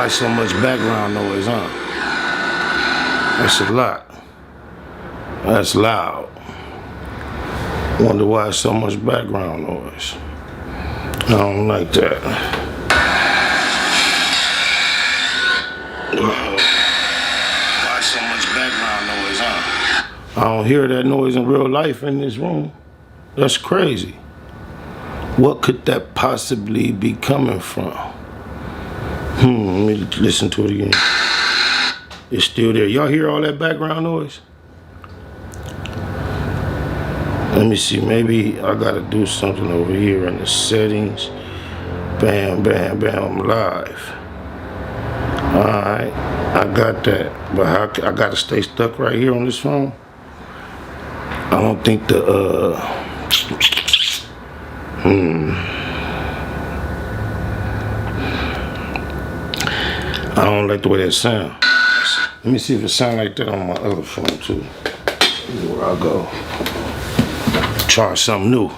Why so much background noise, huh? That's a lot. That's loud. Wonder why so much background noise. I don't like that. Why so much background noise, huh? I don't hear that noise in real life in this room. That's crazy. What could that possibly be coming from? Let me listen to it again. It's still there. Y'all hear all that background noise? Let me see, maybe I gotta do something over here in the settings. Bam, bam, bam, live. Alright, I got that. But how, I gotta stay stuck right here on this phone? I don't think the, I don't like the way that sounds. Let me see if it sounds like that on my other phone too. See where I go. Try something new.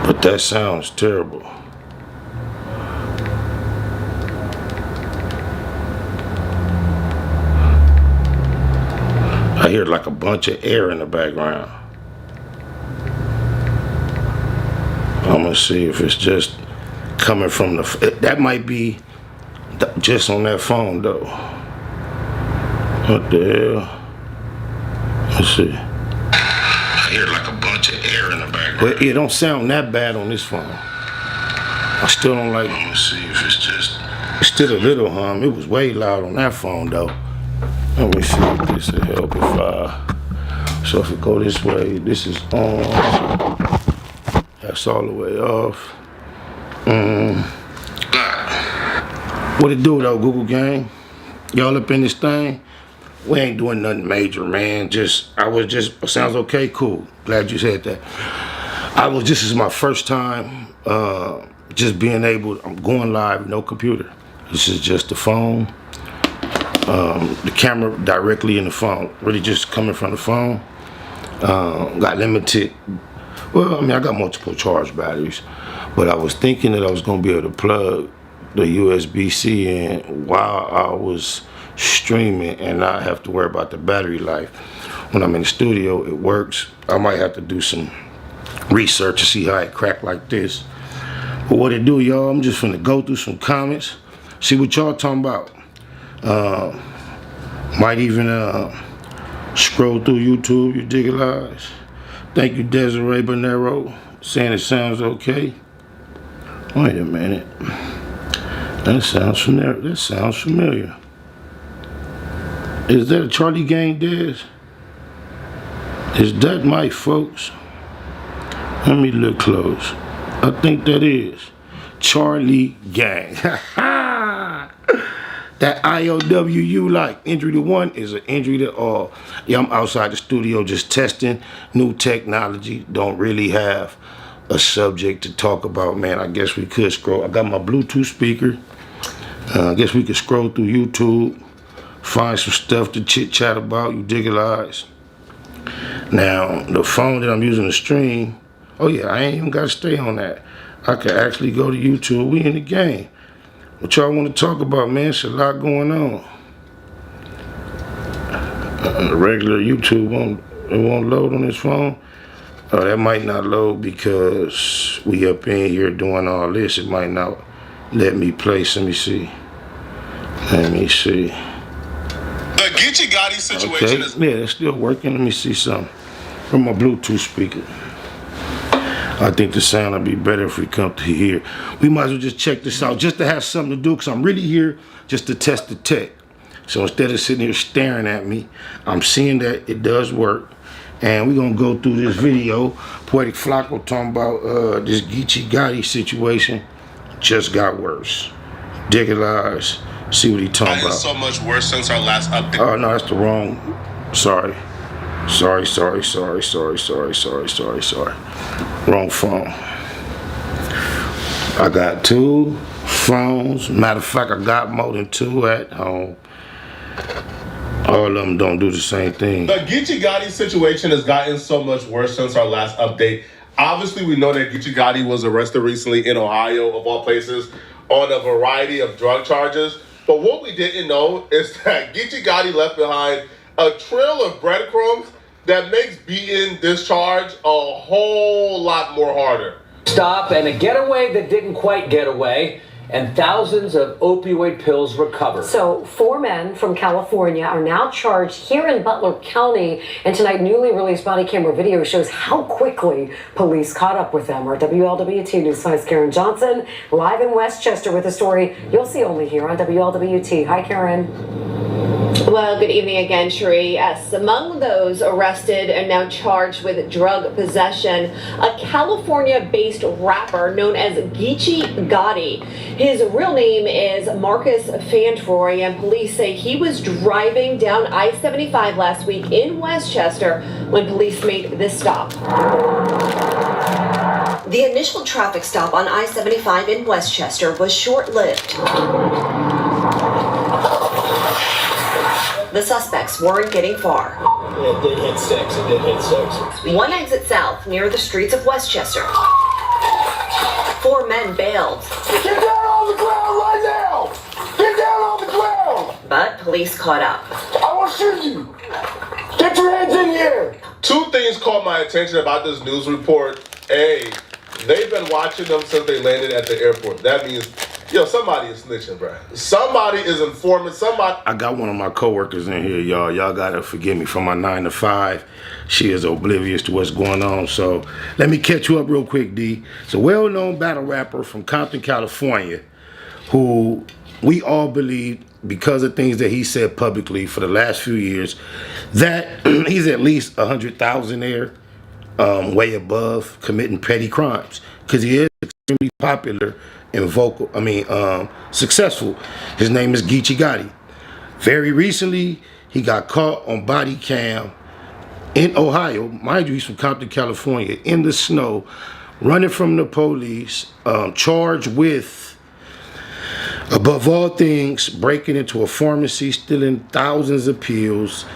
But that sounds terrible. I hear like a bunch of air in the background. I'm gonna see if it's just coming from the, that might be just on that phone though. What the hell? Let's see. I hear like a bunch of air in the background. But it don't sound that bad on this phone. I still don't like it. Let me see if it's just, it's still a little hum. It was way loud on that phone though. Let me see if this will help if so if it go this way, this is on. That's all the way off. What it do though, Google gang? Y'all up in this thing? We ain't doing nothing major, man. Sounds okay, cool. Glad you said that. This is my first time just being able, I'm going live, no computer. This is just the phone. The camera directly in the phone, really just coming from the phone. Got limited, well, I mean, I got multiple charge batteries, but I was thinking that I was gonna be able to plug the USB-C in while I was streaming and not have to worry about the battery life. When I'm in the studio, it works. I might have to do some research to see how it crack like this. But what it do, y'all, I'm just finna go through some comments, see what y'all talking about. Might even scroll through YouTube, you dig it, lies. Thank you, Desiree Bonero, saying it sounds okay. Wait a minute. That sounds familiar. That sounds familiar. Is that a Charlie Gang, Des? Is that my folks? Let me look close. I think that is Charlie Gang. That IOWU, like injury to one is an injury to all. Yeah, I'm outside the studio just testing new technology. Don't really have a subject to talk about, man. I guess we could scroll. I got my Bluetooth speaker. I guess we could scroll through YouTube, find some stuff to chit chat about. You dig it, eyes. Now, the phone that I'm using to stream, oh yeah, I ain't even got to stay on that. I could actually go to YouTube. We in the game. What y'all want to talk about, man? It's a lot going on. The regular YouTube won't load on this phone. Oh, that might not load because we up in here doing all this. It might not let me place. Let me see. Let me see. The GITA situation is... Yeah, it's still working. Let me see something from my Bluetooth speaker. I think the sound will be better if we come to here. We might as well just check this out just to have something to do because I'm really here just to test the tech. So instead of sitting here staring at me, I'm seeing that it does work. And we're going to go through this video. Poetic Flacco talking about this GITA situation just got worse. Dig it, lies. See what he talking about. It's so much worse since our last update. Oh, no, that's the wrong. Sorry. Wrong phone. I got two phones. Matter of fact, I got more than two at home. All of them don't do the same thing. The GITA situation has gotten so much worse since our last update. Obviously, we know that GITA was arrested recently in Ohio, of all places, on a variety of drug charges. But what we didn't know is that GITA left behind a trail of breadcrumbs that makes beating this charge a whole lot more harder. Stop and a getaway that didn't quite get away, and thousands of opioid pills recovered. So 4 men from California are now charged here in Butler County, and tonight newly released body camera video shows how quickly police caught up with them. Our WLWT News 5's Karen Johnson live in Westchester with a story you'll see only here on WLWT. Hi, Karen. Well, good evening again, Cherie. Yes, among those arrested and now charged with drug possession, a California-based rapper known as GITA. His real name is Marcus Fantroy, and police say he was driving down I-75 last week in Westchester when police made this stop. The initial traffic stop on I-75 in Westchester was short-lived. The suspects weren't getting far. It did hit six. One exit south near the streets of Westchester. 4 men bailed. Get down on the ground right now! Get down on the ground! But police caught up. I will shoot you! Get your hands in the air! 2 things caught my attention about this news report. A, they've been watching them since they landed at the airport. That means, somebody is snitching, bro. Somebody is informing somebody. I got one of my coworkers in here, y'all. Y'all gotta forgive me from my 9 to 5. She is oblivious to what's going on. So let me catch you up real quick, D. It's a well-known battle rapper from Compton, California, who we all believe, because of things that he said publicly for the last few years, that he's at least 100,000 there, way above committing petty crimes, because he is extremely popular and successful. His name is GITA. Very recently, he got caught on body cam in Ohio. Mind you, he's from Compton, California, in the snow, running from the police, charged with, above all things, breaking into a pharmacy, stealing thousands of pills.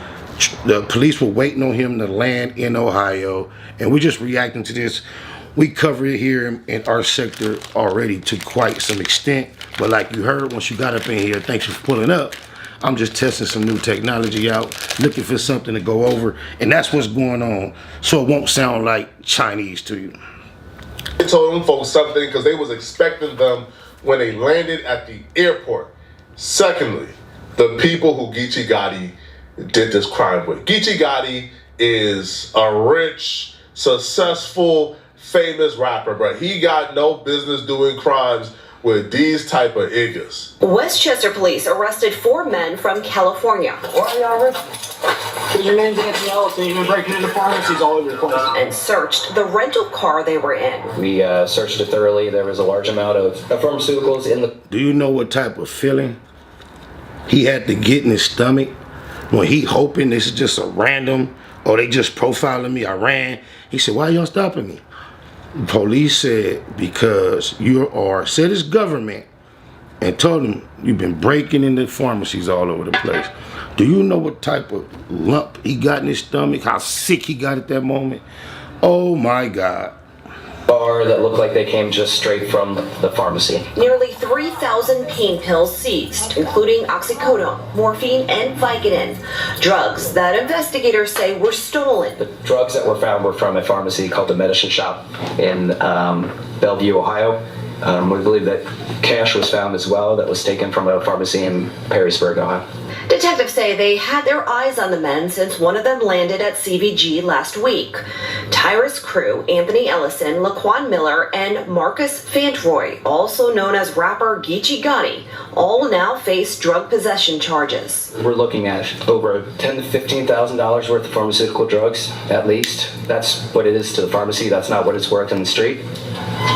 The police were waiting on him to land in Ohio, and we're just reacting to this. We cover it here in our sector already to quite some extent, but like you heard, once you got up in here, thanks for pulling up. I'm just testing some new technology out, looking for something to go over, and that's what's going on, so it won't sound like Chinese to you. They told them folks something because they was expecting them when they landed at the airport. Secondly, the people who GITA did this crime with. GITA is a rich, successful, famous rapper, but he got no business doing crimes with these type of niggas. Westchester police arrested 4 men from California. Why are y'all arrested? Because your name's Anthony Ellison. You've been breaking into pharmacies all over the place. And searched the rental car they were in. We searched it thoroughly. There was a large amount of pharmaceuticals in the... Do you know what type of feeling he had to get in his stomach when he hoping this is just a random, or they just profiling me, I ran? He said, why y'all stopping me? Police said, because said it's government, and told him you've been breaking into pharmacies all over the place. Do you know what type of lump he got in his stomach? How sick he got at that moment? Oh my God. bar that looked like they came just straight from the pharmacy. Nearly 3,000 pain pills seized, including oxycodone, morphine, and Vicodin. Drugs that investigators say were stolen. The drugs that were found were from a pharmacy called the Medicine Shop in Bellevue, Ohio. We believe that cash was found as well that was taken from a pharmacy in Perrysburg, Ohio. Detectives say they had their eyes on the men since one of them landed at CVG last week. Tyrus Crew, Anthony Ellison, Laquan Miller, and Marcus Fantroy, also known as rapper Geechee Gotti, all now face drug possession charges. We're looking at over $10,000 to $15,000 worth of pharmaceutical drugs, at least. That's what it is to the pharmacy. That's not what it's worth in the street.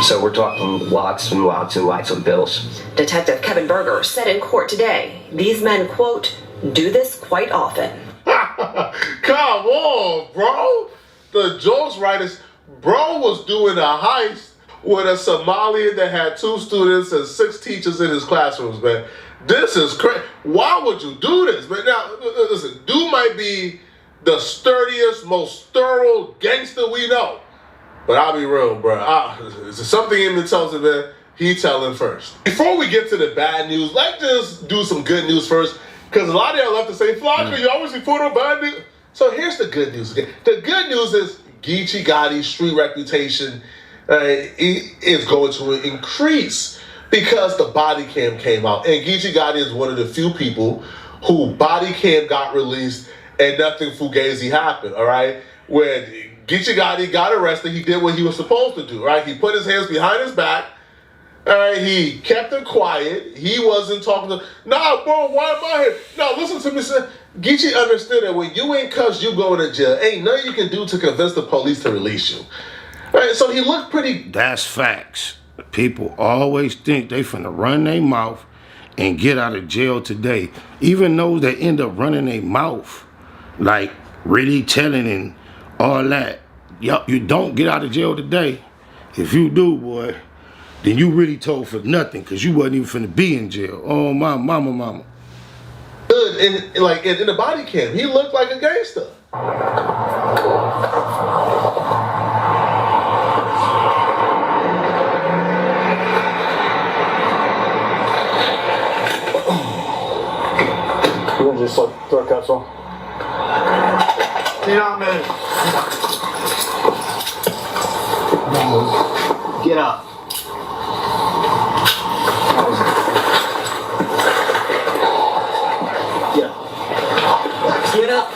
So we're talking lots and lots and lots of bills. Detective Kevin Berger said in court today, these men, quote, do this quite often. Come on, bro. The jokes writers, bro was doing a heist with a Somalian that had 2 students and 6 teachers in his classrooms, man. This is crazy. Why would you do this, man? Now, listen, dude might be the sturdiest, most thorough gangster we know. But I'll be real, bro. There's something in me tells me, man, he telling first. Before we get to the bad news, let's just do some good news first, because a lot of y'all love to say, Flocka, you always report on bad news. So here's the good news. The good news is Geechee Gotti's street reputation is going to increase because the body cam came out. And Geechee Gotti is one of the few people who body cam got released and nothing fugazi happened, all right? When Geechee Gotti got arrested, he did what he was supposed to do, right? He put his hands behind his back, all right? He kept it quiet. He wasn't talking to, nah, bro, why am I here? No, listen to me, son. Geechee understood that when you ain't cussed, you going to jail. Ain't nothing you can do to convince the police to release you. All right, so he looked pretty. That's facts. People always think they finna run their mouth and get out of jail today. Even those that end up running their mouth, like really telling and all that, you don't get out of jail today. If you do, boy, then you really told for nothing, because you wasn't even finna be in jail. Oh, my mama. Good in the body cam. He looked like a gangster. You want to just throw cups on? Get up, man. Get up. Get up.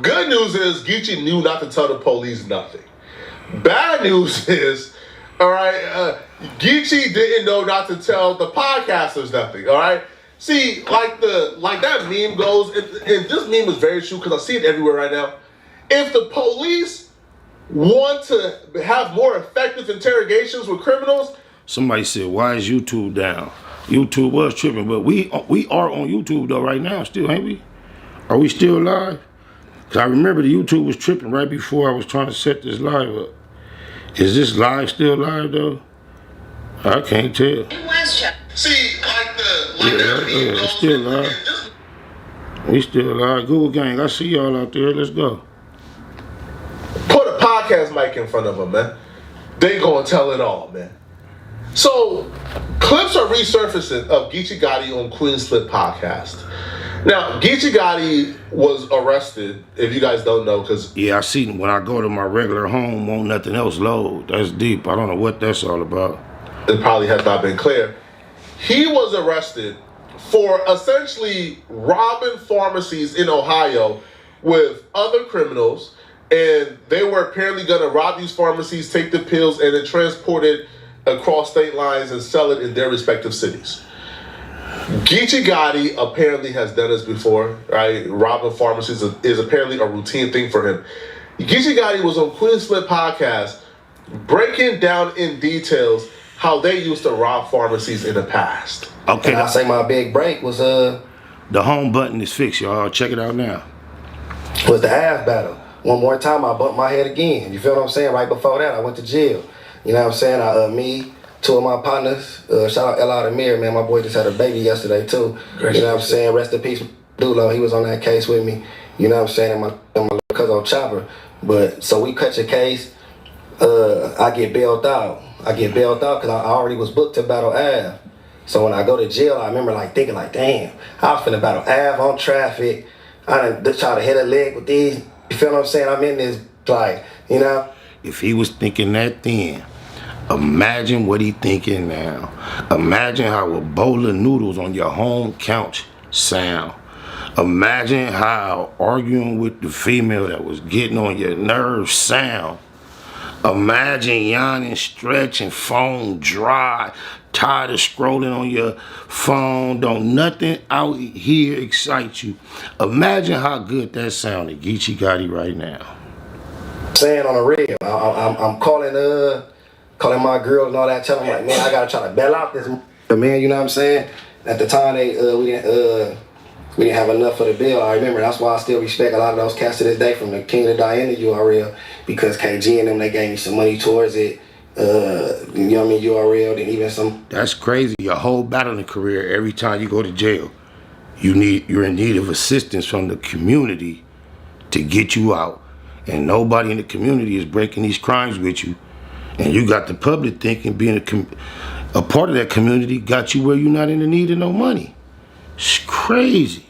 Good news is Geechee knew not to tell the police nothing. Bad news is, all right, Geechee didn't know not to tell the podcasters nothing. All right. See, like that meme goes, and this meme is very true because I see it everywhere right now. If the police want to have more effective interrogations with criminals, somebody said, why is YouTube down? YouTube was tripping, but we are on YouTube though right now still, ain't we? Are we still live? Because I remember the YouTube was tripping right before I was trying to set this live up. Is this live still live though? I can't tell. see, It's still live. We still live. Google gang, I see y'all out there. Let's go. Put a podcast mic in front of them, man. They gonna tell it all, man. So, clips are resurfacing of Geechee Gotti on Queen's Flip podcast. Now, Geechee Gotti was arrested, if you guys don't know, because... Yeah, I see when I go to my regular home, won't nothing else load. That's deep. I don't know what that's all about. It probably has not been clear. He was arrested for essentially robbing pharmacies in Ohio with other criminals, and they were apparently going to rob these pharmacies, take the pills, and then transport it across state lines and sell it in their respective cities. Geechee Gotti apparently has done this before, right? Robbing pharmacies is apparently a routine thing for him. Geechee Gotti was on Queen's Flip podcast breaking down in details how they used to rob pharmacies in the past. Okay. And I say my big break was the home button is fixed, y'all. Check it out now. Was the half battle. One more time I bumped my head again. You feel what I'm saying? Right before that I went to jail. You know what I'm saying? Me, two of my partners, shout out L.I. Demir, man. My boy just had a baby yesterday too. You know what I'm saying? Rest in peace, Dulo. He was on that case with me. You know what I'm saying? And my little cousin Chopper. But so we cut your case. I get bailed out. Because I already was booked to battle Ave. So when I go to jail, I remember thinking damn, I was finna battle Ave on traffic. I done try to hit a leg with these. You feel what I'm saying? I'm in this you know. If he was thinking that then, imagine what he thinking now. Imagine how a bowl of noodles on your home couch sound. Imagine how arguing with the female that was getting on your nerves sound. Imagine yawning, stretching, phone dry, tired of scrolling on your phone. Don't nothing out here excite you. Imagine how good that sounded, Geechee Gotti, right now. Saying on the real, I'm calling my girl and all that, telling them like, man, I gotta try to bail out this man. You know what I'm saying? At the time, we didn't have enough for the bill. I remember that's why I still respect a lot of those cats to this day, from the King to Diana URL, because KG and them, they gave me some money towards it. You know what I mean? URL, then even some. That's crazy. Your whole battling career, every time you go to jail, you're in need of assistance from the community to get you out. And nobody in the community is breaking these crimes with you. And you got the public thinking being a part of that community got you where you're not in the need of no money. It's crazy.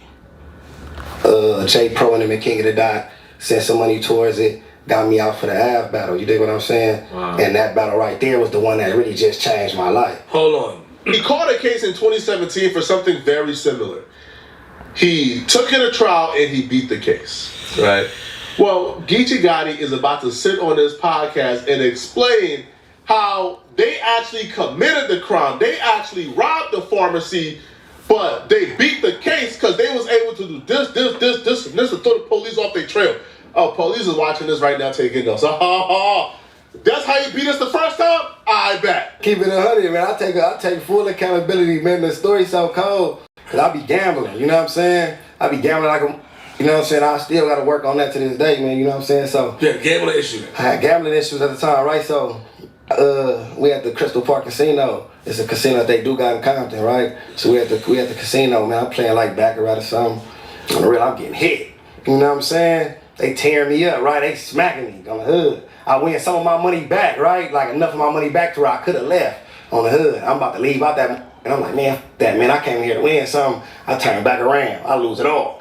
J Pro and them and King of the Dot sent some money towards it, got me out for the Av battle. You dig what I'm saying? Wow. And that battle right there was the one that really just changed my life. Hold on. He caught a case in 2017 for something very similar. He took it to trial and he beat the case, right? Well, Geechee Gotti is about to sit on this podcast and explain how they actually committed the crime. They actually robbed the pharmacy, but they beat the case because they was able to do this, and this to throw the police off their trail. Oh, police is watching this right now taking notes. That's how you beat us the first time? I bet. Keep it 100, man. I take full accountability, man. The story's so cold, because I be gambling, you know what I'm saying? I be gambling like a... You know what I'm saying? I still got to work on that to this day, man. You know what I'm saying? So yeah, gambling issues. I had gambling issues at the time, right? So we at the Crystal Park Casino. It's a casino that they do got in Compton, right? So we at the casino, man. I'm playing like baccarat or something. On the real, I'm getting hit. You know what I'm saying? They tearing me up, right? They smacking me on the hood. I win some of my money back, right? Like enough of my money back to where I could have left on the hood. I'm about to leave out that, and I'm like, man, I came here to win something. I turn back around, I lose it all.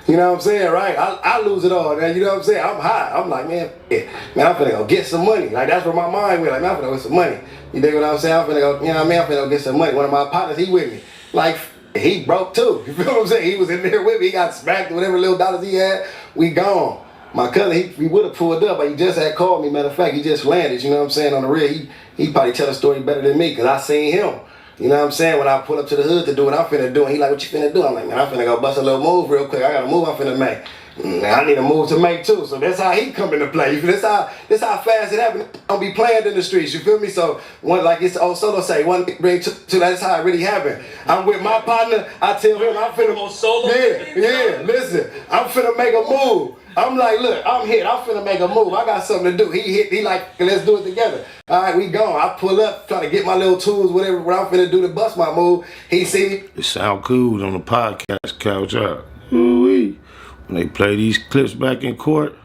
You know what I'm saying, right? I lose it all, man. You know what I'm saying? I'm hot. I'm like, man, I'm finna go get some money. Like, that's where my mind went. Like, man, I'm finna go get some money. You dig what I'm saying? I'm finna go, you know what I mean? I'm finna go get some money. One of my partners, he with me. Like, he broke too. You feel what I'm saying? He was in there with me. He got smacked, whatever little dollars he had, we gone. My cousin, he would have pulled up, but he just had called me. Matter of fact, he just landed, you know what I'm saying, on the real. He probably tell the story better than me, because I seen him. You know what I'm saying? When I pull up to the hood to do what I'm finna do, and he like, what you finna do? I'm like, man, I'm finna go bust a little move real quick. I got a move I'm finna make. I need a move to make too. So that's how he come into play. This how fast it happens. Don't be playing in the streets. You feel me? So one, like it's old solo say, one bring two. That's how it really happened. I'm with my partner. I tell him I'm finna solo. Yeah. Listen, I'm finna make a move. I'm like, look, I'm hit. I'm finna make a move. I got something to do. He hit. He like, let's do it together. All right, we gone. I pull up, trying to get my little tools, whatever. What I'm finna do to bust my move. He see me. It sound cool on the podcast couch out. Ooh-wee. When they play these clips back in court,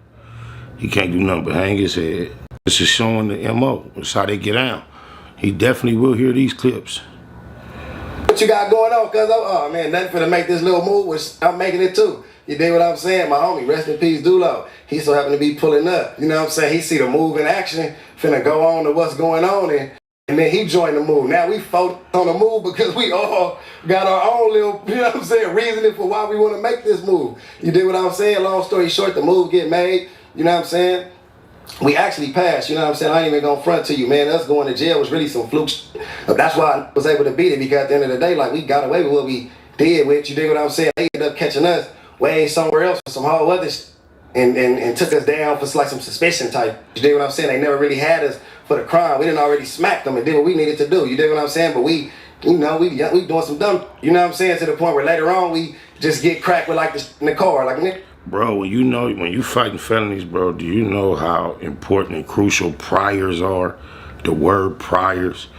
he can't do nothing but hang his head. This is showing the MO. It's how they get down. He definitely will hear these clips. What you got going on, cuz? Oh man, nothing finna make this little move, which I'm making it too. You dig what I'm saying? My homie, rest in peace, Dulo. He so happened to be pulling up. You know what I'm saying? He see the move in action, finna go on to what's going on, and then he joined the move. Now we focus on the move because we all got our own little, you know what I'm saying, reasoning for why we want to make this move. You dig what I'm saying? Long story short, the move get made. You know what I'm saying? We actually passed, you know what I'm saying? I ain't even gonna front to you, man. Us going to jail was really some fluke. That's why I was able to beat it, because at the end of the day, like, we got away with what we did with. You dig what I'm saying? They ended up catching us way somewhere else for some whole other and took us down for like some suspicion type. You dig what I'm saying? They never really had us for the crime. We didn't already smack them and did what we needed to do. You dig what I'm saying? But we doing some dumb, you know what I'm saying, to the point where later on we just get cracked with like in the car, like, nigga. Bro, when you fighting felonies, bro, do you know how important and crucial priors are? The word priors.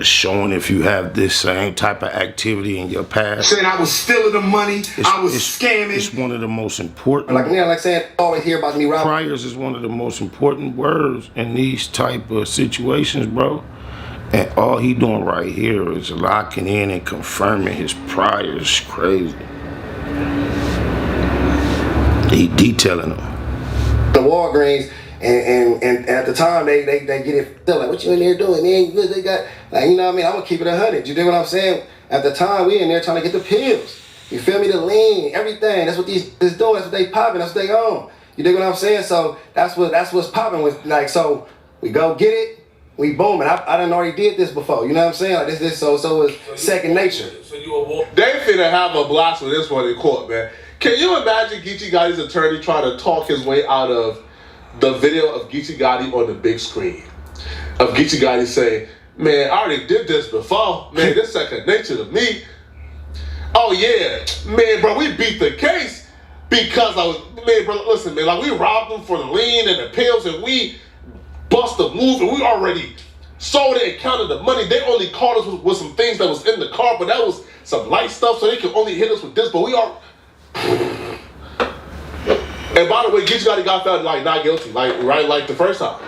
Showing if you have this same type of activity in your past. Saying I was stealing the money, I was scamming. It's one of the most important. Like saying, always hear about me robbing. Priors is one of the most important words in these type of situations, bro. And all he doing right here is locking in and confirming his priors. Crazy. He detailing them. The Walgreens. And at the time they get it still like, what you in there doing, man? They got, like, you know what I mean? I'm gonna keep it 100. You dig what I'm saying? At the time we in there trying to get the pills. You feel me? The lean, everything. That's what these is doing. That's what they popping. That's what they own. You dig what I'm saying? So that's what's popping with, like, so we go get it, we booming. I done already did this before. You know what I'm saying? Like this so it's second nature. They finna have a blast with this one in court, man. Can you imagine Geechee Gotti's attorney trying to talk his way out of the video of Geechee Gotti on the big screen? Of Geechee Gotti saying, man, I already did this before. Man, this second nature to me. Oh yeah, man, bro, we beat the case because man, bro, listen, man, like we robbed them for the lien and the pills and we bust the move and we already sold it and counted the money. They only caught us with some things that was in the car, but that was some light stuff, so they could only hit us with this, but we are. And by the way, Geechee Gotti got found like not guilty, like the first time.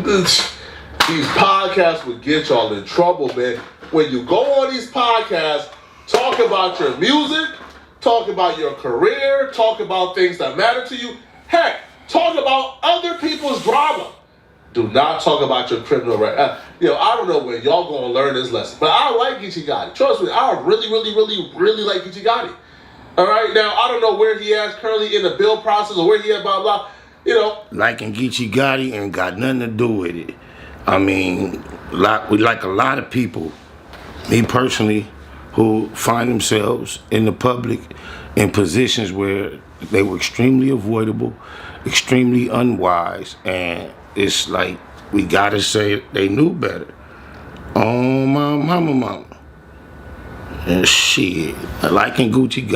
These podcasts would get y'all in trouble, man. When you go on these podcasts, talk about your music, talk about your career, talk about things that matter to you. Heck, talk about other people's drama. Do not talk about your criminal record. I don't know when y'all gonna learn this lesson, but I like Geechee Gotti. Trust me, I really like Geechee Gotti. All right, now I don't know where he is currently in the bill process or where he is, blah blah. Liking Geechee Gotti ain't got nothing to do with it. I mean, we like a lot of people, me personally, who find themselves in the public in positions where they were extremely avoidable, extremely unwise, and it's like we gotta say they knew better. Oh my mama. And shit, liking Geechee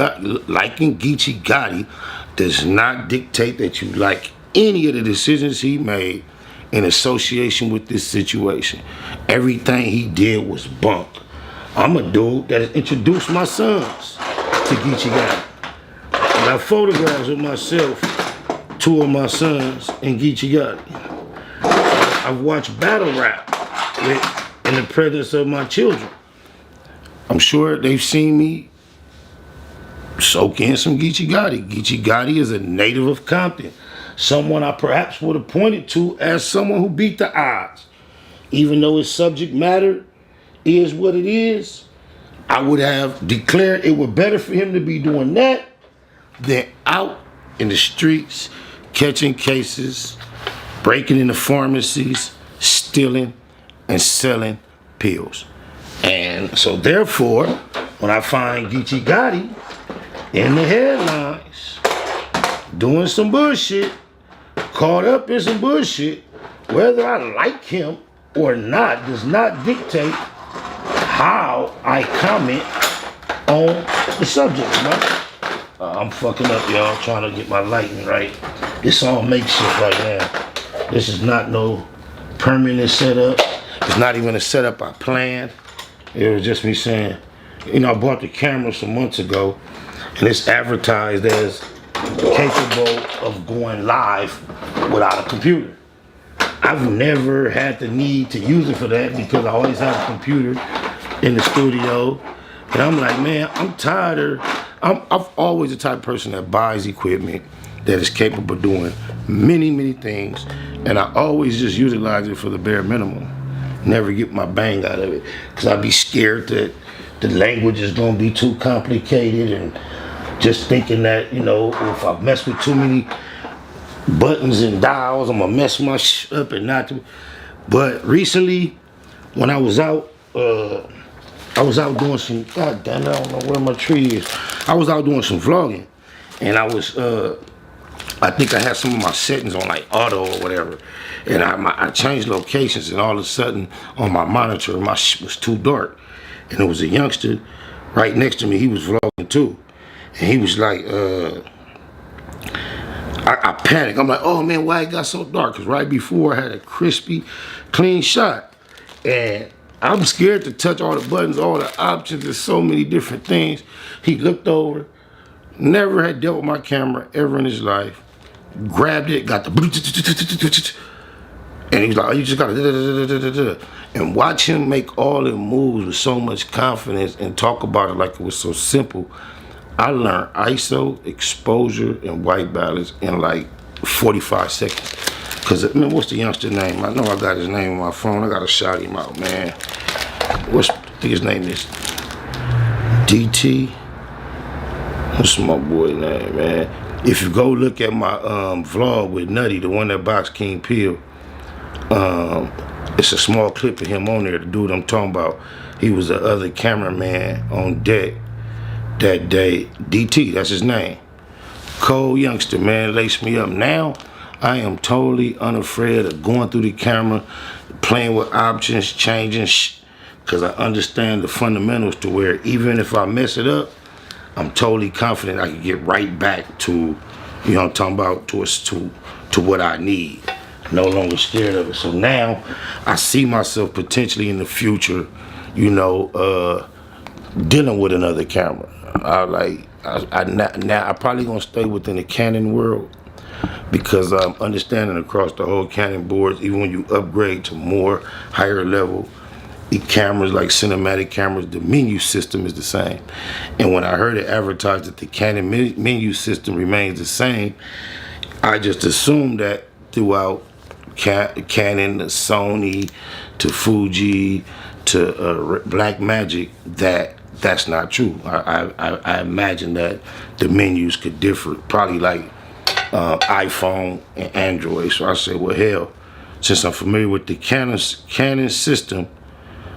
Gotti does not dictate that you like any of the decisions he made in association with this situation. Everything he did was bunk. I'm a dude that introduced my sons to Geechee Gotti. I got photographs of myself, 2 of my sons, and Geechee Gotti. I've watched battle rap in the presence of my children. I'm sure they've seen me soak in some Geechee Gotti. Geechee Gotti is a native of Compton. Someone I perhaps would have pointed to as someone who beat the odds. Even though his subject matter is what it is, I would have declared it would better for him to be doing that than out in the streets, catching cases, breaking into pharmacies, stealing and selling pills. And so therefore, when I find Geechee Gotti in the headlines, doing some bullshit, caught up in some bullshit, whether I like him or not does not dictate how I comment on the subject, man. I'm fucking up, y'all, trying to get my lighting right. This all makeshift right now. This is not no permanent setup. It's not even a setup I planned. It was just me saying, I bought the camera some months ago, and it's advertised as capable of going live without a computer. I've never had the need to use it for that because I always have a computer in the studio. And I'm like, man, I'm tired I've always the type of person that buys equipment that is capable of doing many things, and I always just utilize it for the bare minimum. Never get my bang out of it, because I'd be scared that the language is gonna be too complicated, and just thinking that, if I mess with too many buttons and dials, I'm gonna mess my shit up and not to. But recently, when I was out doing some, god damn it, I don't know where my tree is. I was out doing some vlogging, and I was, I think I had some of my settings on like auto or whatever, and I changed locations, and all of a sudden on my monitor, my shit was too dark, and there was a youngster right next to me. He was vlogging too, and he was like, I panicked. I'm like, oh man, why it got so dark? Because right before I had a crispy, clean shot, and I'm scared to touch all the buttons, all the options. There's so many different things. He looked over, never had dealt with my camera ever in his life, grabbed it, got the, and he was like, oh, you just gotta, and watch him make all the moves with so much confidence and talk about it like it was so simple. I learned ISO, exposure, and white balance in like 45 seconds. Cause, what's the youngster name? I know I got his name on my phone. I gotta shout him out, man. I think his name is DT. What's my boy name, man? If you go look at my vlog with Nutty, the one that boxed King Peel, it's a small clip of him on there. The dude I'm talking about, he was the other cameraman on deck that day. DT, that's his name. Cold youngster, man, laced me up. Now, I am totally unafraid of going through the camera, playing with options, changing because I understand the fundamentals to where even if I mess it up, I'm totally confident I can get right back to, you know what I'm talking about, to what I need. No longer scared of it. So now I see myself potentially in the future, you know, dealing with another camera. Now I probably gonna stay within the Canon world because I'm understanding across the whole Canon boards, even when you upgrade to more higher level the cameras like cinematic cameras, the menu system is the same. And when I heard it advertised that the Canon menu system remains the same, I just assumed that throughout Canon to Sony to Fuji to Blackmagic that's not true. I imagine that the menus could differ, probably like iPhone and Android. So I said, well, hell, since I'm familiar with the Canon system,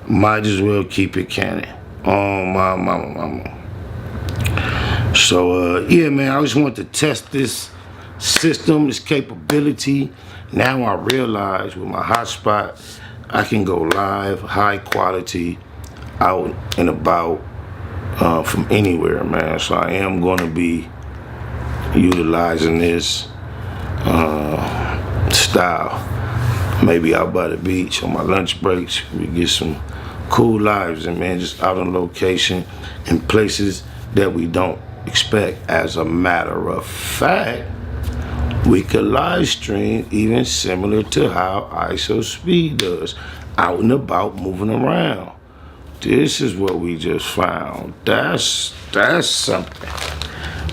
might as well keep it Canon. Oh, my mama. So, yeah, man, I just want to test this system, this capability. Now I realize with my hotspot, I can go live, high quality, out and about from anywhere, man. So I am going to be utilizing this style. Maybe out by the beach on my lunch breaks, we get some cool lives and man, just out on location in places that we don't expect. As a matter of fact, we could live stream even similar to how ISO Speed does, out and about, moving around. This is what we just found. That's something.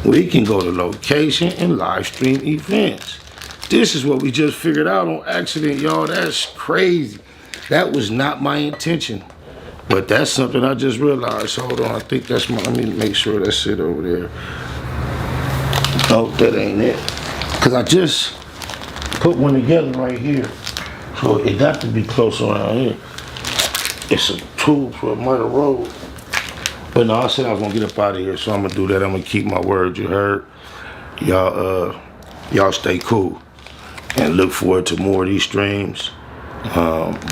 We can go to location and live stream events. This is what we just figured out on accident, y'all. That's crazy. That was not my intention. But that's something I just realized. Hold on, I think that's my, let me make sure that's it over there. Oh, that ain't it. Cause I just put one together right here. So it got to be close around here. It's a tool for a murder road. But no, I said I was gonna get up out of here, so I'm gonna do that. I'm gonna keep my word, you heard? Y'all stay cool. And look forward to more of these streams.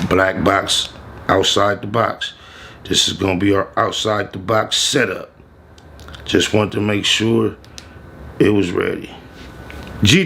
Black Box, outside the box. This is gonna be our outside the box setup. Just wanted to make sure it was ready. GITA.